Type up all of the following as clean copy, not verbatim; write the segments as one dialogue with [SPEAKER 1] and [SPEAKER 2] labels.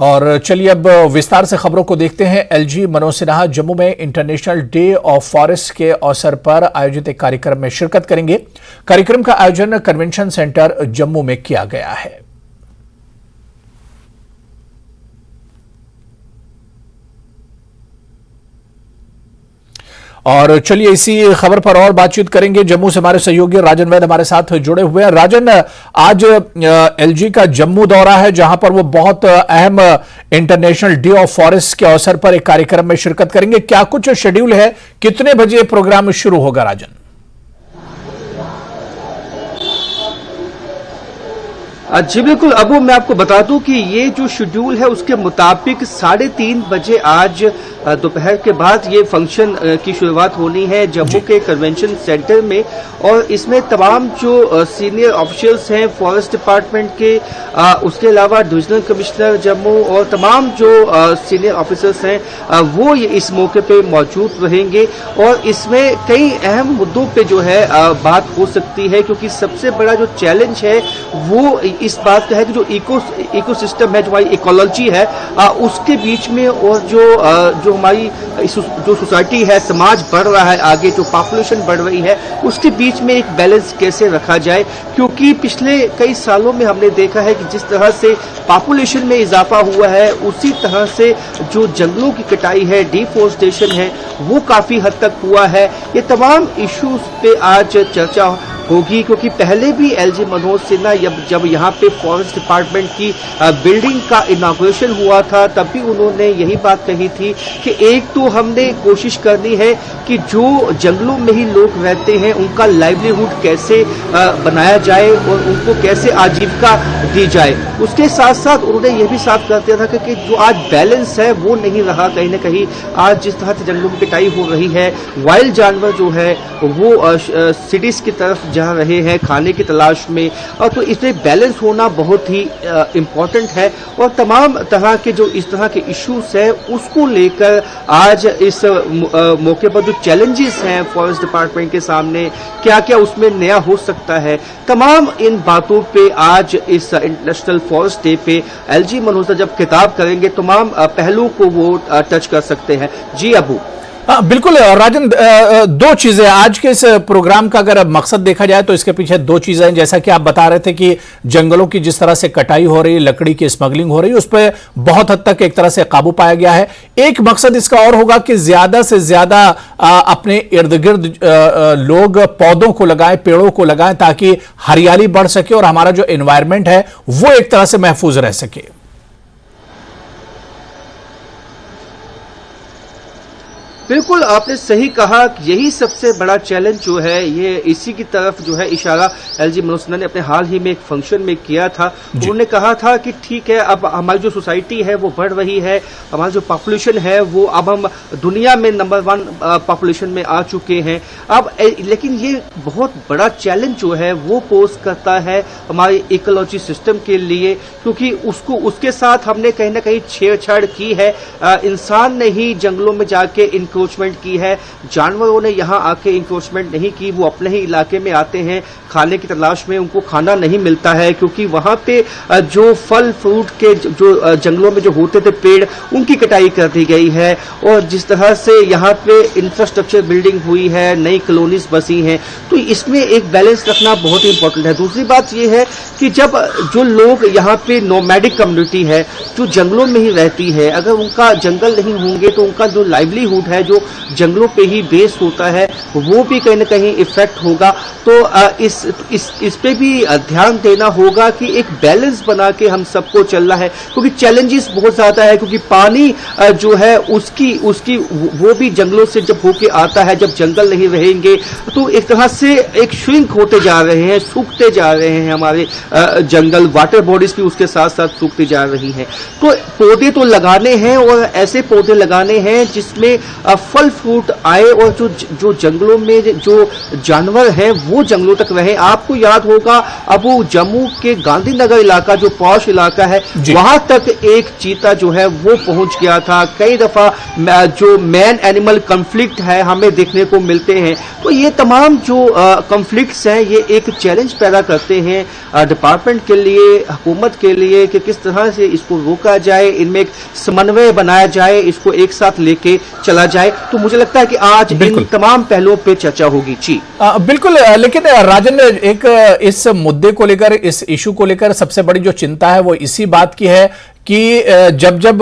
[SPEAKER 1] और चलिए अब विस्तार से खबरों को देखते हैं। एलजी मनोज सिन्हा जम्मू में इंटरनेशनल डे ऑफ फॉरेस्ट के अवसर पर आयोजित एक कार्यक्रम में शिरकत करेंगे। कार्यक्रम का आयोजन कन्वेंशन सेंटर जम्मू में किया गया है। और चलिए इसी खबर पर और बातचीत करेंगे। जम्मू से हमारे सहयोगी राजन वैद हमारे साथ जुड़े हुए हैं। राजन, आज एलजी का जम्मू दौरा है जहां पर वो बहुत अहम इंटरनेशनल डे ऑफ फॉरेस्ट के अवसर पर एक कार्यक्रम में शिरकत करेंगे। क्या कुछ शेड्यूल है, कितने बजे प्रोग्राम शुरू होगा राजन?
[SPEAKER 2] जी बिल्कुल अबू, मैं आपको बता दूं कि ये जो शेड्यूल है उसके मुताबिक 3:30 बजे आज दोपहर के बाद ये फंक्शन की शुरुआत होनी है जम्मू के कन्वेंशन सेंटर में। और इसमें तमाम जो सीनियर ऑफिशियल्स हैं फॉरेस्ट डिपार्टमेंट के, उसके अलावा डिविजनल कमिश्नर जम्मू और तमाम जो सीनियर ऑफिसर्स हैं वो ये इस मौके पे मौजूद रहेंगे। और इसमें कई अहम मुद्दों पे जो है बात हो सकती है, क्योंकि सबसे बड़ा जो चैलेंज है वो इस बात का है कि जो इकोसिस्टम है, जो हमारी इकोलॉजी है, उसके बीच में और जो हमारी जो सोसाइटी है, समाज बढ़ रहा है आगे, जो पॉपुलेशन बढ़ रही है, उसके बीच में एक बैलेंस कैसे रखा जाए। क्योंकि पिछले कई सालों में हमने देखा है कि जिस तरह से पॉपुलेशन में इजाफा हुआ है, उसी तरह से जो जंगलों की कटाई है, डिफॉरेस्टेशन है, वो काफी हद तक हुआ है। ये तमाम इश्यूज पे आज चर्चा होगी, क्योंकि पहले भी एलजी मनोज सिन्हा जब यहाँ पे फॉरेस्ट डिपार्टमेंट की बिल्डिंग का इनॉग्रेशन हुआ था, तब भी उन्होंने यही बात कही थी कि एक तो हमने कोशिश करनी है कि जो जंगलों में ही लोग रहते हैं उनका लाइवलीहुड कैसे बनाया जाए और उनको कैसे आजीविका दी जाए। उसके साथ साथ उन्होंने यह भी साफ कर दिया था कि जो आज बैलेंस है वो नहीं रहा। कहीं ना कहीं आज जिस तरह से जंगलों की कटाई हो रही है, वाइल्ड जानवर जो है वो सिटीज की तरफ जा रहे हैं खाने की तलाश में, और तो इसमें बैलेंस होना बहुत ही इम्पोर्टेंट है। और तमाम तरह के जो इस तरह के इश्यूज हैं उसको लेकर आज इस मौके पर जो चैलेंजेस हैं फॉरेस्ट डिपार्टमेंट के सामने, क्या क्या उसमें नया हो सकता है, तमाम इन बातों पे आज इस इंटरनेशनल फॉरेस्ट डे पे एलजी मनोज जब खिताब करेंगे तमाम पहलुओं को वो टच कर सकते हैं। जी अबू।
[SPEAKER 1] बिल्कुल राजन, दो चीजें आज के इस प्रोग्राम का अगर मकसद देखा जाए तो इसके पीछे दो चीजें हैं। जैसा कि आप बता रहे थे कि जंगलों की जिस तरह से कटाई हो रही है, लकड़ी की स्मगलिंग हो रही है, उस पर बहुत हद तक एक तरह से काबू पाया गया है। एक मकसद इसका और होगा कि ज्यादा से ज्यादा अपने इर्द गिर्द लोग पौधों को लगाएं, पेड़ों को लगाएं, ताकि हरियाली बढ़ सके और हमारा जो एनवायरमेंट है वो एक तरह से महफूज रह सके।
[SPEAKER 2] बिल्कुल आपने सही कहा, यही सबसे बड़ा चैलेंज जो है, ये इसी की तरफ जो है इशारा एलजी मनोज सिन्हा ने अपने हाल ही में एक फंक्शन में किया था। उन्होंने कहा था कि ठीक है, अब हमारी जो सोसाइटी है वो बढ़ रही है, हमारी जो पॉपुलेशन है वो अब हम दुनिया में नंबर 1 पॉपुलेशन में आ चुके हैं अब, लेकिन ये बहुत बड़ा चैलेंज जो है वो पोज करता है हमारे इकोलॉजी सिस्टम के लिए, क्योंकि उसके साथ हमने कहीं ना कहीं छेड़छाड़ की है। इंसान ने ही जंगलों में जाके इंक्रोचमेंट की है, जानवरों ने यहाँ आके इंक्रोचमेंट नहीं की। वो अपने ही इलाके में आते हैं खाने की तलाश में, उनको खाना नहीं मिलता है, क्योंकि वहां पे जो फल फ्रूट के जो जंगलों में जो होते थे पेड़, उनकी कटाई कर दी गई है। और जिस तरह से यहाँ पे इंफ्रास्ट्रक्चर बिल्डिंग हुई है, नई कॉलोनीज बसी हैं, तो इसमें एक बैलेंस रखना बहुत ही इंपॉर्टेंट है। दूसरी बात यह है कि जब जो लोग यहाँ पे नोमैडिक कम्युनिटी है, जो जंगलों में ही रहती है, अगर उनका जंगल नहीं होंगे तो उनका जो लाइवलीहुड है, जो जंगलों पे ही बेस होता है, वो भी कहीं ना कहीं इफेक्ट होगा। तो इस पे भी ध्यान देना होगा कि एक बैलेंस बना के हम सबको चलना है, क्योंकि चैलेंजेस बहुत ज्यादा है। क्योंकि पानी जो है उसकी वो भी जंगलों से जब होके आता है, जब जंगल नहीं रहेंगे तो एक तरह से एक श्रिंक होते जा रहे हैं, सूखते जा रहे हैं हमारे जंगल, वाटर बॉडीज भी उसके साथ साथ सूखती जा रही हैं। तो पौधे तो लगाने हैं, और ऐसे पौधे लगाने हैं जिसमें फल फ्रूट आए और जो जंगलों में जो जानवर हैं वो जंगलों तक रहे। आपको याद होगा अबू, जम्मू के गांधीनगर इलाका जो पॉश इलाका है वहां तक एक चीता जो है वो पहुंच गया था। कई दफा जो मैन एनिमल कॉन्फ्लिक्ट है हमें देखने को मिलते हैं। तो ये तमाम जो कॉन्फ्लिक्ट्स हैं ये एक चैलेंज पैदा करते हैं डिपार्टमेंट के लिए, हुकूमत के लिए, कि किस तरह से इसको रोका जाए, इनमें एक समन्वय बनाया जाए, इसको एक साथ लेके चला जाए। तो मुझे लगता है कि आज इन तमाम पहलुओं पे चर्चा होगी। जी
[SPEAKER 1] बिल्कुल, लेकिन राजन, एक इस मुद्दे को लेकर, इस इशू को लेकर सबसे बड़ी जो चिंता है वो इसी बात की है कि जब जब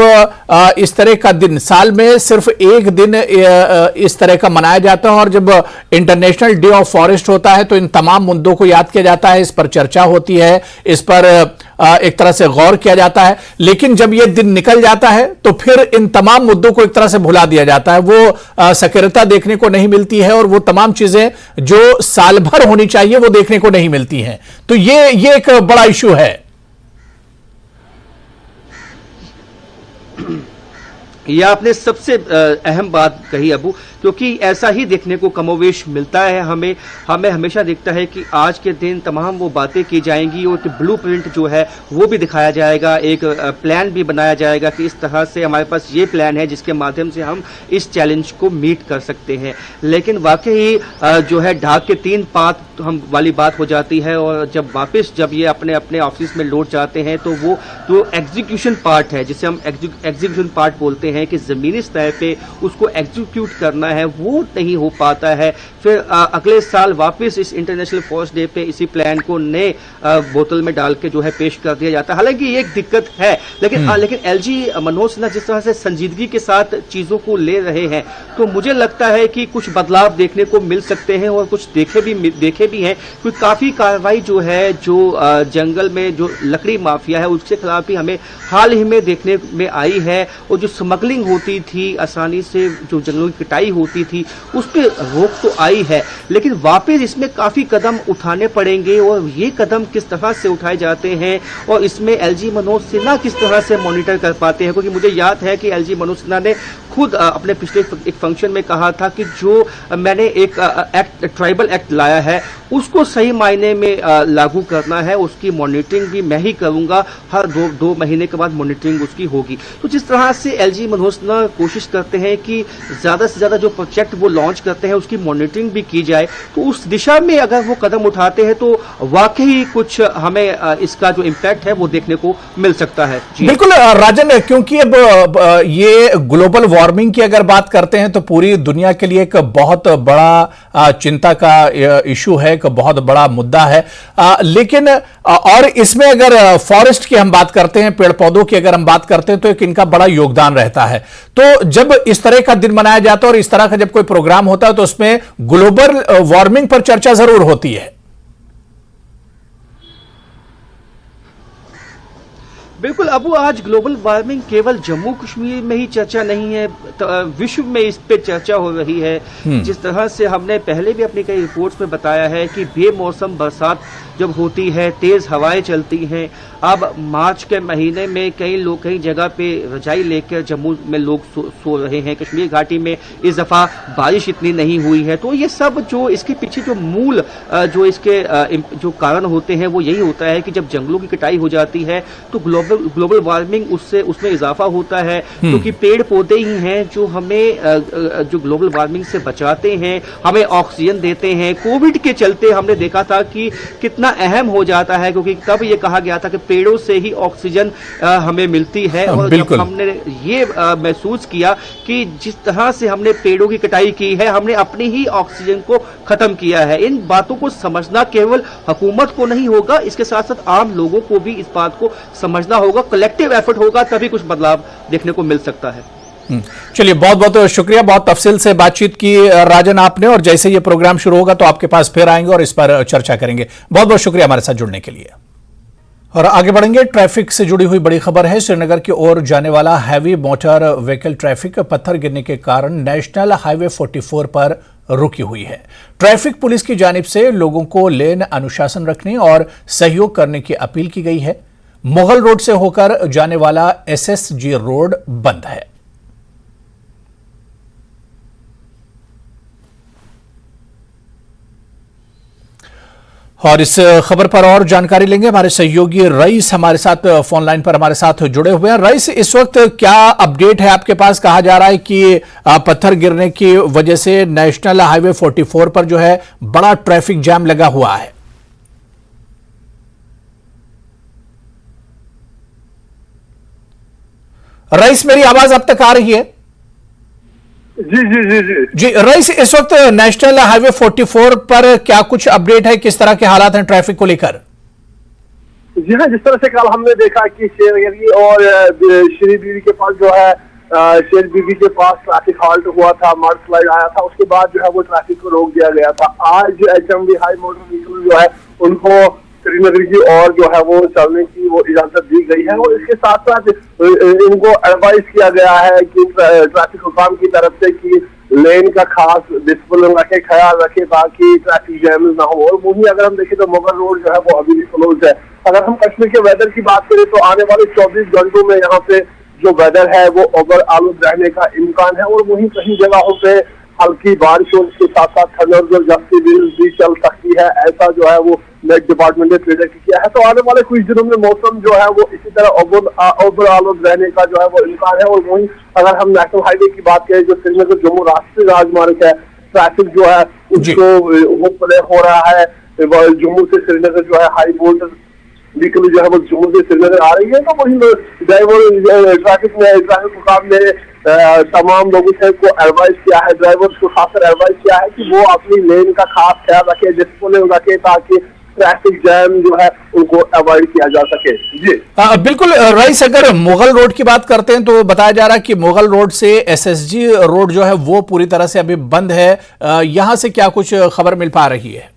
[SPEAKER 1] इस तरह का दिन, साल में सिर्फ एक दिन इस तरह का मनाया जाता है, और जब इंटरनेशनल डे ऑफ फॉरेस्ट होता है तो इन तमाम मुद्दों को याद किया जाता है, इस पर चर्चा होती है, इस पर एक तरह से गौर किया जाता है। लेकिन जब यह दिन निकल जाता है तो फिर इन तमाम मुद्दों को एक तरह से भुला दिया जाता है, वो सक्रियता देखने को नहीं मिलती है, और वो तमाम चीजें जो साल भर होनी चाहिए वो देखने को नहीं मिलती हैं। तो ये एक बड़ा इशू है।
[SPEAKER 2] यह आपने सबसे अहम बात कही अबू, क्योंकि ऐसा ही देखने को कमोवेश मिलता है। हमें हमेशा दिखता है कि आज के दिन तमाम वो बातें की जाएंगी और ब्लूप्रिंट जो है वो भी दिखाया जाएगा, एक प्लान भी बनाया जाएगा कि इस तरह से हमारे पास ये प्लान है जिसके माध्यम से हम इस चैलेंज को मीट कर सकते हैं। लेकिन वाकई जो है ढाक के 3 पात हम वाली बात हो जाती है, और जब ये अपने अपने ऑफिस में लौट जाते हैं तो वो जो एग्जीक्यूशन पार्ट है, जिसे हम एग्जीक्यूशन पार्ट बोलते हैं, कि जमीनी स्तर पे उसको एग्जीक्यूट करना है, वो नहीं हो पाता है। फिर अगले साल वापस इस इंटरनेशनल फॉरेस्ट डे पे इसी प्लान को नए बोतल में डाल के जो है पेश कर दिया जाता है। हालांकि ये एक दिक्कत है, लेकिन एलजी मनोज सिन्हा जिस तरह से संजीदगी के साथ चीजों को ले रहे हैं, तो मुझे लगता है कि कुछ बदलाव देखने को मिल सकते हैं, और कुछ देखे भी हैं। क्योंकि काफी कार्रवाई जो है, जो जंगल में जो लकड़ी माफिया है उसके खिलाफ भी हमें हाल ही में देखने में आई है, और जो स्मगलिंग होती थी, आसानी से जो जंगलों की कटाई होती थी, उस पर रोक तो आई है, लेकिन वापस इसमें काफी कदम उठाने पड़ेंगे। और ये कदम किस तरह से उठाए जाते हैं, और इसमें एलजी मनोज सिन्हा किस तरह से मॉनिटर कर पाते हैं। क्योंकि मुझे याद है कि एलजी मनोज सिन्हा ने खुद अपने पिछले एक फंक्शन में कहा था कि जो मैंने एक ट्राइबल एक्ट लाया है उसको सही मायने में लागू करना है, उसकी मॉनिटरिंग भी मैं ही करूंगा, हर दो महीने के बाद मॉनिटरिंग उसकी होगी। तो जिस तरह से एलजी मनोज सिन्हा कोशिश करते हैं कि ज्यादा से ज्यादा जो प्रोजेक्ट वो लॉन्च करते हैं उसकी मॉनिटरिंग भी की जाए, तो उस दिशा में अगर वो कदम उठाते हैं तो वाकई कुछ हमें इसका जो इम्पैक्ट है वो देखने को मिल सकता है।
[SPEAKER 1] बिल्कुल राजन, क्योंकि अब ये ग्लोबल वार्मिंग की अगर बात करते हैं तो पूरी दुनिया के लिए एक बहुत बड़ा चिंता का इशू है, एक बहुत बड़ा मुद्दा है। लेकिन और इसमें अगर फॉरेस्ट की हम बात करते हैं, पेड़ पौधों की अगर हम बात करते हैं, तो एक इनका बड़ा योगदान रहता है। तो जब इस तरह का दिन मनाया जाता है और इस तरह का जब कोई प्रोग्राम होता है तो उसमें ग्लोबल वार्मिंग पर चर्चा जरूर होती है।
[SPEAKER 2] बिल्कुल अबू, आज ग्लोबल वार्मिंग केवल जम्मू कश्मीर में ही चर्चा नहीं है, विश्व में इस पे चर्चा हो रही है। जिस तरह से हमने पहले भी अपनी कई रिपोर्ट्स में बताया है कि बेमौसम बरसात जब होती है, तेज हवाएं चलती हैं। अब मार्च के महीने में कई जगह पे रजाई लेकर जम्मू में लोग सो रहे हैं। कश्मीर घाटी में इस दफा बारिश इतनी नहीं हुई है। तो ये सब जो इसके पीछे जो मूल जो इसके जो कारण होते हैं वो यही होता है कि जब जंगलों की कटाई हो जाती है तो ग्लोबल वार्मिंग उसमें इजाफा होता है, क्योंकि पेड़ पौधे ही हैं जो हमें जो ग्लोबल वार्मिंग से बचाते हैं, हमें ऑक्सीजन देते हैं। कोविड के चलते हमने देखा था कि कितना अहम हो जाता है, क्योंकि तब ये कहा गया था कि पेड़ों से ही ऑक्सीजन हमें मिलती है। और जब हमने ये महसूस किया कि जिस तरह से हमने पेड़ों की कटाई की है, हमने अपनी ही ऑक्सीजन को खत्म किया है। इन बातों को समझना केवल हुकूमत को नहीं होगा, इसके साथ साथ आम लोगों को भी इस बात को समझना होगा। कलेक्टिव एफर्ट होगा तभी कुछ बदलाव देखने को मिल सकता है।
[SPEAKER 1] चलिए, बहुत बहुत शुक्रिया, बहुत तफसील से बातचीत की राजन आपने, और जैसे ये प्रोग्राम शुरू होगा तो आपके पास फिर आएंगे और इस पर चर्चा करेंगे। बहुत बहुत शुक्रिया हमारे साथ जुड़ने के लिए। और आगे बढ़ेंगे, ट्रैफिक से जुड़ी हुई बड़ी खबर है। श्रीनगर की ओर जाने वाला हैवी मोटर व्हीकल ट्रैफिक पत्थर गिरने के कारण नेशनल हाईवे 44 पर रुकी हुई है। ट्रैफिक पुलिस की जानिब से लोगों को लेन अनुशासन रखने और सहयोग करने की अपील की गई है। मुगल रोड से होकर जाने वाला SSG रोड बंद है। और इस खबर पर और जानकारी लेंगे, हमारे सहयोगी रईस हमारे साथ फोन लाइन पर हमारे साथ जुड़े हुए हैं। रईस, इस वक्त क्या अपडेट है आपके पास? कहा जा रहा है कि पत्थर गिरने की वजह से नेशनल हाईवे 44 पर जो है बड़ा ट्रैफिक जैम लगा हुआ है। रईस, मेरी आवाज अब तक आ रही है?
[SPEAKER 3] जी जी जी जी
[SPEAKER 1] जी रईस, इस वक्त नेशनल हाईवे 44 पर क्या कुछ अपडेट है? किस तरह के हालात हैं ट्रैफिक को लेकर?
[SPEAKER 3] जी हाँ, जिस तरह से कल हमने देखा कि शेरगली और श्री बीवी के पास जो है शेर बीवी के पास ट्रैफिक हॉल्ट हुआ था, मड स्लाइड आया था, उसके बाद जो है वो ट्रैफिक को रोक दिया गया था। आज HMV हाई मोटर व्हीकल जो है उनको श्रीनगर की और जो है वो चलने की वो इजाजत दी गई है और इसके साथ साथ इनको एडवाइस किया गया है कि ट्रैफिक हुकाम की तरफ से कि लेन का खास डिसिप्लिन रखे, ख्याल रखे ताकि ट्रैफिक जैम ना हो। और वहीं अगर हम देखें तो मुगल रोड जो है वो अभी भी क्लोज है। अगर हम कश्मीर के वेदर की बात करें तो आने वाले 24 घंटों में यहाँ पे जो वेदर है वो ओवर आलूद रहने का इम्कान है और वहीं कहीं जगहों पे हल्की बारिश और उसके साथ साथ ठंड और गस्ती भी चल सकती है, ऐसा जो है वो मेट डिपार्टमेंट ने प्रेडिक्ट किया है। तो आने वाले कुछ दिनों में मौसम जो है वो इसी तरह ओवर आलूद रहने का जो है वो इम्कान है। और वहीं अगर हम नेशनल हाईवे की बात करें जो श्रीनगर जम्मू राष्ट्रीय राजमार्ग है, ट्रैफिक जो है उसको वो प्ले हो रहा है। जम्मू से श्रीनगर जो है हाई वोल्टेज व्हीकल जो है वो जम्मू से श्रीनगर आ रही है। तो वही ड्राइवर ट्रैफिक हुकाम ने तमाम लोगों से को एडवाइस किया है, ड्राइवर्स को खासकर एडवाइस किया है कि वो अपनी लेन का खास ख्याल रखे, डिसिप्लिन रखे ताकि ट्रैफिक जैम जो है उनको अवॉइड किया जा सके। जी
[SPEAKER 1] बिल्कुल रईस, अगर मुगल रोड की बात करते हैं तो बताया जा रहा है कि मुगल रोड से SSG रोड जो है वो पूरी तरह से अभी बंद है। यहां से क्या कुछ खबर मिल पा रही है?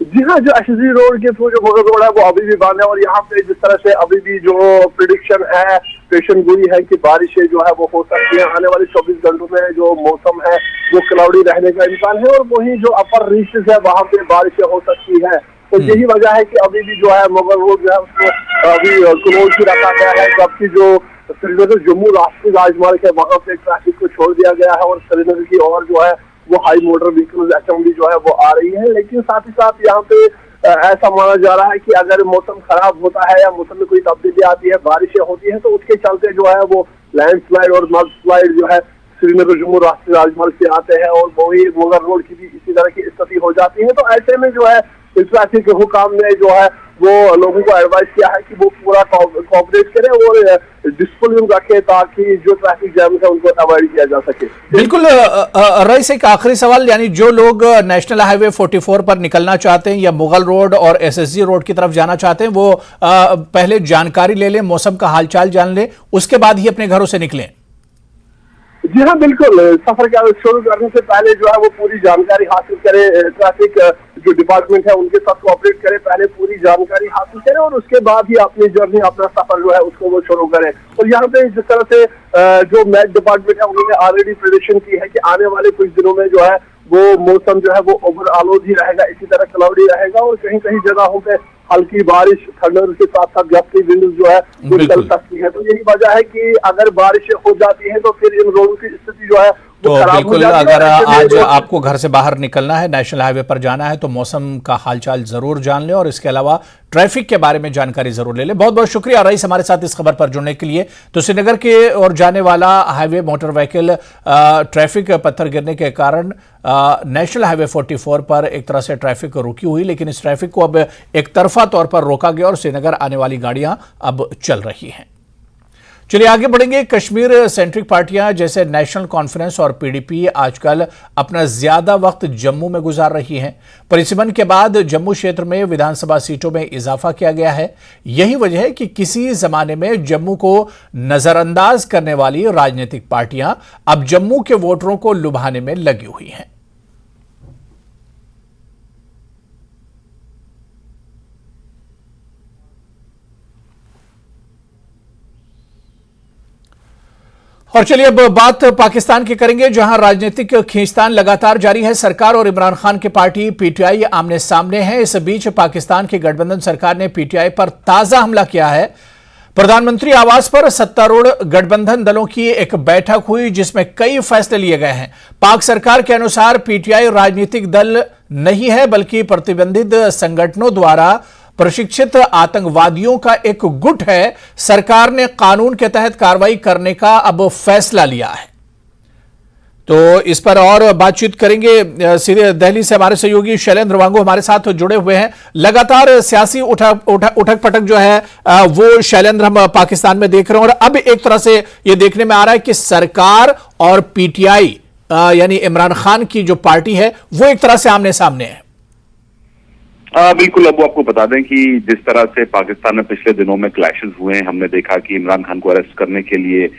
[SPEAKER 3] जी हाँ, जो SSG रोड के थ्रू जो मुगल रोड है वो अभी भी बंद है और यहाँ पे जिस तरह से अभी भी जो प्रिडिक्शन है, पेशन गोई है कि बारिशें जो है वो हो सकती है। आने वाले 24 घंटों में जो मौसम है वो क्लाउडी रहने का इम्कान है और वहीं जो अपर रीचेस है वहाँ पे बारिशें हो सकती है। तो यही वजह है कि अभी भी जो है मुगल रोड जो है उसको अभी क्लोज ही रखा गया है, जबकि जो श्रीनगर जम्मू राष्ट्रीय राजमार्ग है वहाँ पे ट्रैफिक को छोड़ दिया गया है और श्रीनगर की और जो है वो हाई मोटर व्हीकल HMV जो है वो आ रही है। लेकिन साथ ही साथ यहाँ पे ऐसा माना जा रहा है कि अगर मौसम खराब होता है या मौसम में कोई तब्दीली आती है, बारिशें होती है, तो उसके चलते जो है वो लैंडस्लाइड और मड स्लाइड जो है श्रीनगर जम्मू राष्ट्रीय राजमार्ग से आते हैं और वही मुगल रोड की भी इसी तरह की स्थिति हो जाती है। तो ऐसे में जो है ट्रैफिक हुकाम ने जो है वो लोगों को एडवाइस किया है कि वो पूरा कोऑपरेट करें और डिसिप्लिन रखें ताकि जो ट्रैफिक जैम है उनको अवॉइड किया जा सके।
[SPEAKER 1] बिल्कुल रईस, एक आखिरी सवाल, यानी जो लोग नेशनल हाईवे 44 पर निकलना चाहते हैं या मुगल रोड और SSG रोड की तरफ जाना चाहते हैं वो पहले जानकारी ले लें, मौसम का हालचाल जान लें, उसके बाद ही अपने घरों से निकलें।
[SPEAKER 3] जी हाँ बिल्कुल, सफर का शुरू करने से पहले जो है वो पूरी जानकारी हासिल करें, ट्रैफिक जो डिपार्टमेंट है उनके साथ कोऑपरेट करें, पहले पूरी जानकारी हासिल करें और उसके बाद ही अपनी जर्नी, अपना सफर जो है उसको वो शुरू करें। और यहाँ पे जिस तरह से जो मेट डिपार्टमेंट है उन्होंने ऑलरेडी प्रेडिक्शन की है कि आने वाले कुछ दिनों में जो है वो मौसम जो है वो ओवर आलूद ही रहेगा, इसी तरह क्लाउडी रहेगा और कहीं कहीं जगहों पे हल्की बारिश, ठंडर के साथ साथ गस्ती विंड जो है वो चल सकती है। तो यही वजह है कि अगर बारिशें हो जाती है तो फिर इन रोडों की स्थिति जो है
[SPEAKER 1] तो बिल्कुल, अगर आज आपको घर से बाहर निकलना है, नेशनल हाईवे पर जाना है, तो मौसम का हालचाल जरूर जान लें और इसके अलावा ट्रैफिक के बारे में जानकारी जरूर ले लें। बहुत बहुत शुक्रिया रईस हमारे साथ इस खबर पर जुड़ने के लिए। तो श्रीनगर के ओर जाने वाला हाईवे मोटर व्हीकल ट्रैफिक पत्थर गिरने के कारण नेशनल हाईवे 44 पर एक तरह से ट्रैफिक रुकी हुई, लेकिन इस ट्रैफिक को अब एक तरफा तौर पर रोका गया और श्रीनगर आने वाली गाड़ियां अब चल रही हैं। चलिए आगे बढ़ेंगे। कश्मीर सेंट्रिक पार्टियां जैसे नेशनल कॉन्फ्रेंस और PDP आजकल अपना ज्यादा वक्त जम्मू में गुजार रही हैं। परिसीमन के बाद जम्मू क्षेत्र में विधानसभा सीटों में इजाफा किया गया है। यही वजह है कि किसी जमाने में जम्मू को नजरअंदाज करने वाली राजनीतिक पार्टियां अब जम्मू के वोटरों को लुभाने में लगी हुई हैं। और चलिए अब बात पाकिस्तान की करेंगे, जहां राजनीतिक खींचतान लगातार जारी है। सरकार और इमरान खान की पार्टी PTI आमने सामने है। इस बीच पाकिस्तान की गठबंधन सरकार ने PTI पर ताजा हमला किया है। प्रधानमंत्री आवास पर सत्तारूढ़ गठबंधन दलों की एक बैठक हुई जिसमें कई फैसले लिए गए हैं। पाक सरकार के अनुसार पीटीआई राजनीतिक दल नहीं है बल्कि प्रतिबंधित संगठनों द्वारा प्रशिक्षित आतंकवादियों का एक गुट है। सरकार ने कानून के तहत कार्रवाई करने का अब फैसला लिया है। तो इस पर और बातचीत करेंगे। सीधे दिल्ली से हमारे सहयोगी शैलेंद्र वांगू हमारे साथ जुड़े हुए हैं। लगातार सियासी उठक पटक जो है वो शैलेंद्र हम पाकिस्तान में देख रहे हैं और अब एक तरह से ये देखने में आ रहा है कि सरकार और पीटीआई यानी इमरान खान की जो पार्टी है वो एक तरह से आमने सामने है।
[SPEAKER 4] बिल्कुल। अब आपको बता दें कि जिस तरह से पाकिस्तान में पिछले दिनों में क्लैशेस हुए हैं, हमने देखा कि इमरान खान को अरेस्ट करने के लिए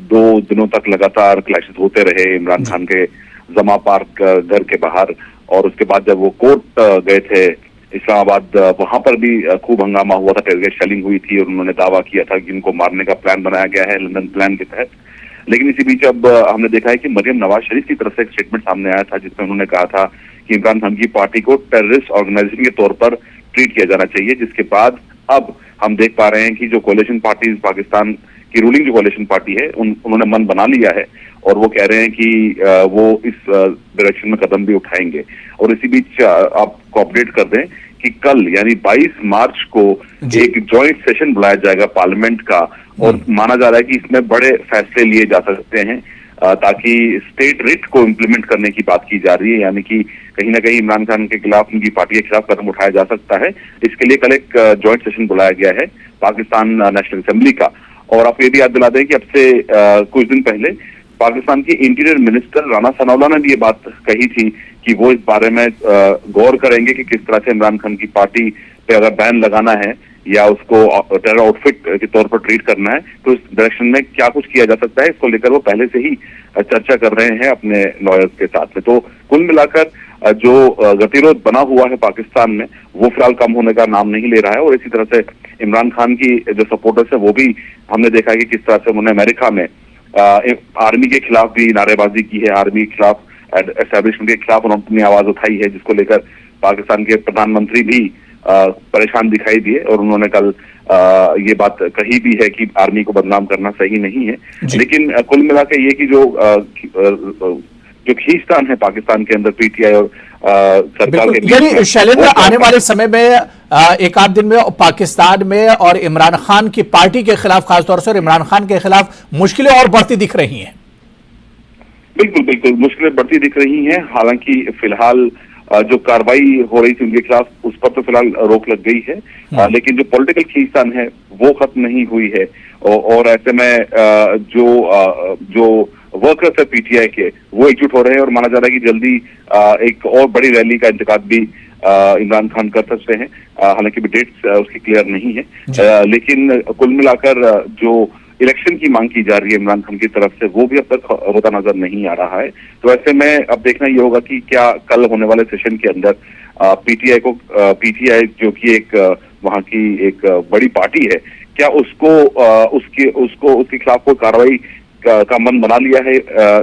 [SPEAKER 4] 2 दिनों तक लगातार क्लैशेस होते रहे इमरान खान के जमा पार्क घर के बाहर, और उसके बाद जब वो कोर्ट गए थे इस्लामाबाद, वहां पर भी खूब हंगामा हुआ था, टेरगेट शेलिंग हुई थी और उन्होंने दावा किया था कि इनको मारने का प्लान बनाया गया है लंदन प्लान के तहत। लेकिन इसी बीच अब हमने देखा है कि मरियम नवाज शरीफ की तरफ से एक स्टेटमेंट सामने आया था जिसमें उन्होंने कहा था कि इमरान खान की पार्टी को टेररिस्ट ऑर्गेनाइजेशन के तौर पर ट्रीट किया जाना चाहिए, जिसके बाद अब हम देख पा रहे हैं कि जो कोalition पार्टीज पाकिस्तान की रूलिंग जो कोalition पार्टी है उन्होंने मन बना लिया है और वो कह रहे हैं कि वो इस डायरेक्शन में कदम भी उठाएंगे। और इसी बीच आपको अपडेट कर दें कि कल यानी 22 मार्च को एक जॉइंट सेशन बुलाया जाएगा पार्लियामेंट का, और माना जा रहा है कि इसमें बड़े फैसले लिए जा सकते हैं ताकि स्टेट रिट को इम्प्लीमेंट करने की बात की जा रही है, यानी कि कहीं ना कहीं इमरान खान के खिलाफ, उनकी पार्टी के खिलाफ कदम उठाया जा सकता है। इसके लिए कल एक जॉइंट सेशन बुलाया गया है पाकिस्तान नेशनल असेंबली का। और आप ये भी याद दिला दें कि अब से कुछ दिन पहले पाकिस्तान के इंटीरियर मिनिस्टर राना सनाउल्लाह ने भी ये बात कही थी कि वो इस बारे में गौर करेंगे कि किस तरह से इमरान खान की पार्टी पे अगर बैन लगाना है या उसको टेरर आउटफिट के तौर पर ट्रीट करना है तो इस डायरेक्शन में क्या कुछ किया जा सकता है। इसको लेकर वो पहले से ही चर्चा कर रहे हैं अपने लॉयर्स के साथ में। तो कुल मिलाकर जो गतिरोध बना हुआ है पाकिस्तान में वो फिलहाल कम होने का नाम नहीं ले रहा है। और इसी तरह से इमरान खान की जो सपोर्टर्स है वो भी हमने देखा है कि किस तरह से उन्होंने अमेरिका में आर्मी के खिलाफ भी नारेबाजी की है, आर्मी के खिलाफ, एस्टेब्लिशमेंट के खिलाफ उन्होंने अपनी आवाज उठाई है, जिसको लेकर पाकिस्तान के प्रधानमंत्री भी परेशान दिखाई दिए और उन्होंने कल ये बात कही भी है कि आर्मी को बदनाम करना सही नहीं है। लेकिन कुल मिलाकर ये कि जो खींचतान है पाकिस्तान के अंदर पीटीआई और सरकार के
[SPEAKER 1] यानी शैलेंद्र आने वाले समय में एक आध दिन में पाकिस्तान में और इमरान खान की पार्टी के खिलाफ, खासतौर से इमरान खान के खिलाफ मुश्किलें और बढ़ती दिख रही हैं।
[SPEAKER 4] बिल्कुल मुश्किलें बढ़ती दिख रही हैं। हालांकि फिलहाल जो कार्रवाई हो रही थी उनके खिलाफ उस पर तो फिलहाल रोक लग गई है, लेकिन जो पॉलिटिकल खींचतान है वो खत्म नहीं हुई है। और ऐसे में जो वर्कर्स है पीटीआई के वो एकजुट हो रहे हैं और माना जा रहा है कि जल्दी एक और बड़ी रैली का इंतकाद भी इमरान खान कर सकते हैं। हालांकि डेट्स उसकी क्लियर नहीं है, लेकिन कुल मिलाकर जो इलेक्शन की मांग की जा रही है इमरान खान की तरफ से वो भी अब तक होता नजर नहीं आ रहा है। तो ऐसे में अब देखना ये होगा कि क्या कल होने वाले सेशन के अंदर पीटीआई जो कि एक वहां की एक बड़ी पार्टी है, क्या उसके खिलाफ कोई कार्रवाई का मन बना लिया है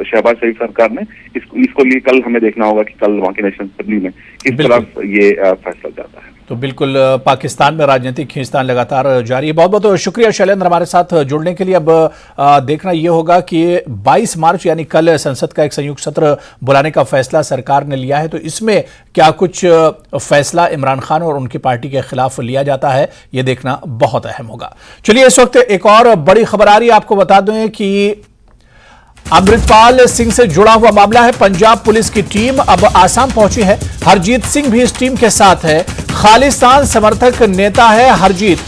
[SPEAKER 4] शहबाज शरीफ सरकार ने। इसको लिए कल हमें देखना होगा कि कल वहां की नेशनल असेंबली में किस तरफ ये फैसला जाता है।
[SPEAKER 1] तो बिल्कुल पाकिस्तान में राजनीतिक खींचतान लगातार जारी है। बहुत बहुत शुक्रिया शैलेंद्र हमारे साथ जुड़ने के लिए। अब देखना यह होगा कि 22 मार्च यानी कल संसद का एक संयुक्त सत्र बुलाने का फैसला सरकार ने लिया है, तो इसमें क्या कुछ फैसला इमरान खान और उनकी पार्टी के खिलाफ लिया जाता है, यह देखना बहुत अहम होगा। चलिए इस वक्त एक और बड़ी खबर आ रही है, आपको बता दें कि अमृतपाल सिंह से जुड़ा हुआ मामला है। पंजाब पुलिस की टीम अब आसाम पहुंची है। हरजीत सिंह भी इस टीम के साथ है। खालिस्तान समर्थक नेता है हरजीत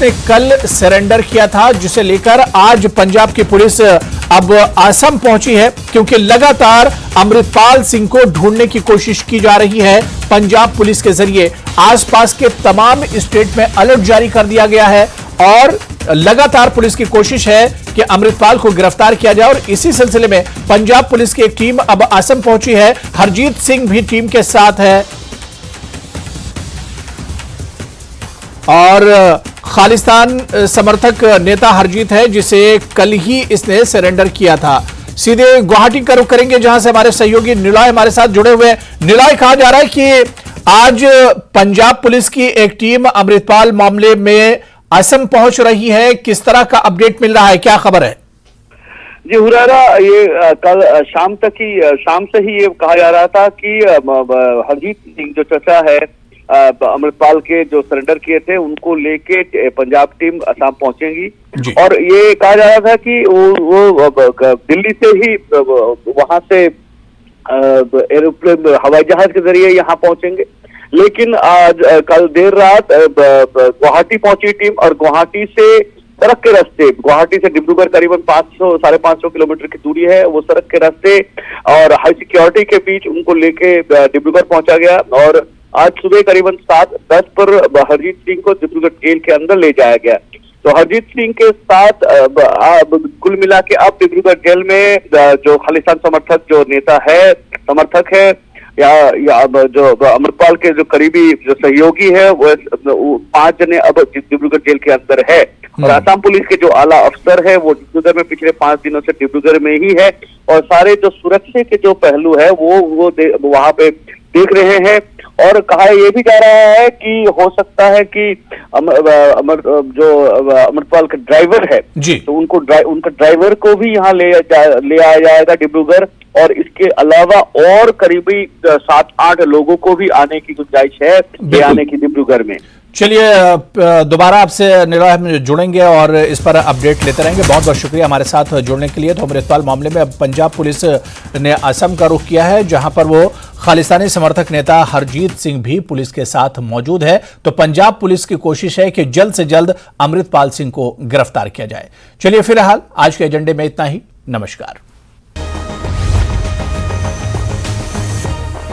[SPEAKER 1] ने कल सरेंडर किया था, जिसे लेकर आज पंजाब की पुलिस अब आसाम पहुंची है, क्योंकि लगातार अमृतपाल सिंह को ढूंढने की कोशिश की जा रही है। पंजाब पुलिस के जरिए आसपास के तमाम स्टेट में अलर्ट जारी कर दिया गया है और लगातार पुलिस की कोशिश है कि अमृतपाल को गिरफ्तार किया जाए। और इसी सिलसिले में पंजाब पुलिस की एक टीम अब आसाम पहुंची है। हरजीत सिंह भी टीम के साथ है और खालिस्तान समर्थक नेता हरजीत है, जिसे कल ही इसने सरेंडर किया था। सीधे गुवाहाटी का रुख करेंगे, जहां से हमारे सहयोगी निलॉय हमारे साथ जुड़े हुए हैं। निलॉय, कहा जा रहा है कि आज पंजाब पुलिस की एक टीम अमृतपाल मामले में असम पहुंच रही है, किस तरह का अपडेट मिल रहा है, क्या खबर है?
[SPEAKER 5] जी हुरारा, ये कल शाम से ही ये कहा जा रहा था कि हरजीत सिंह जो चचा है अमृतपाल के, जो सरेंडर किए थे, उनको लेके पंजाब टीम असम पहुंचेगी। और ये कहा जा रहा था कि वो दिल्ली से ही वहां से एरोप्लेन, हवाई जहाज के जरिए यहाँ पहुंचेंगे। लेकिन आज कल देर रात गुवाहाटी पहुंची टीम और गुवाहाटी से सड़क के रास्ते, गुवाहाटी से डिब्रूगढ़ करीबन 500-550 किलोमीटर की दूरी है, वो सड़क के रास्ते और हाई सिक्योरिटी के बीच उनको लेके डिब्रूगढ़ पहुंचा गया। और आज सुबह करीबन 7:10 पर हरजीत सिंह को डिब्रूगढ़ जेल के अंदर ले जाया गया। तो हरजीत सिंह के साथ कुल मिला के अब डिब्रूगढ़ जेल में जो खालिस्तान समर्थक है या जो अमृतपाल के जो करीबी जो सहयोगी है, वो 5 जने अब डिब्रूगढ़ जेल के अंदर है। और असम पुलिस के जो आला अफसर है वो डिब्रूगढ़ में पिछले 5 दिनों से डिब्रूगढ़ में ही है और सारे जो सुरक्षा के जो पहलू है वो वहां पे देख रहे हैं। और कहा ये भी जा रहा है कि हो सकता है कि अमृतपाल का ड्राइवर है जी, तो उनका ड्राइवर को भी यहाँ ले आया जाएगा डिब्रूगढ़। और इसके अलावा और करीबी 7-8 लोगों को भी आने की गुंजाइश है ले आने की डिब्रूगढ़ में।
[SPEAKER 1] चलिए, दोबारा आपसे निर्वाह में जुड़ेंगे और इस पर अपडेट लेते रहेंगे। बहुत बहुत शुक्रिया हमारे साथ जुड़ने के लिए। तो अमृतपाल मामले में अब पंजाब पुलिस ने असम का रुख किया है, जहां पर वो खालिस्तानी समर्थक नेता हरजीत सिंह भी पुलिस के साथ मौजूद है। तो पंजाब पुलिस की कोशिश है कि जल्द से जल्द अमृतपाल सिंह को गिरफ्तार किया जाए। चलिए, फिलहाल आज के एजेंडे में इतना ही। नमस्कार।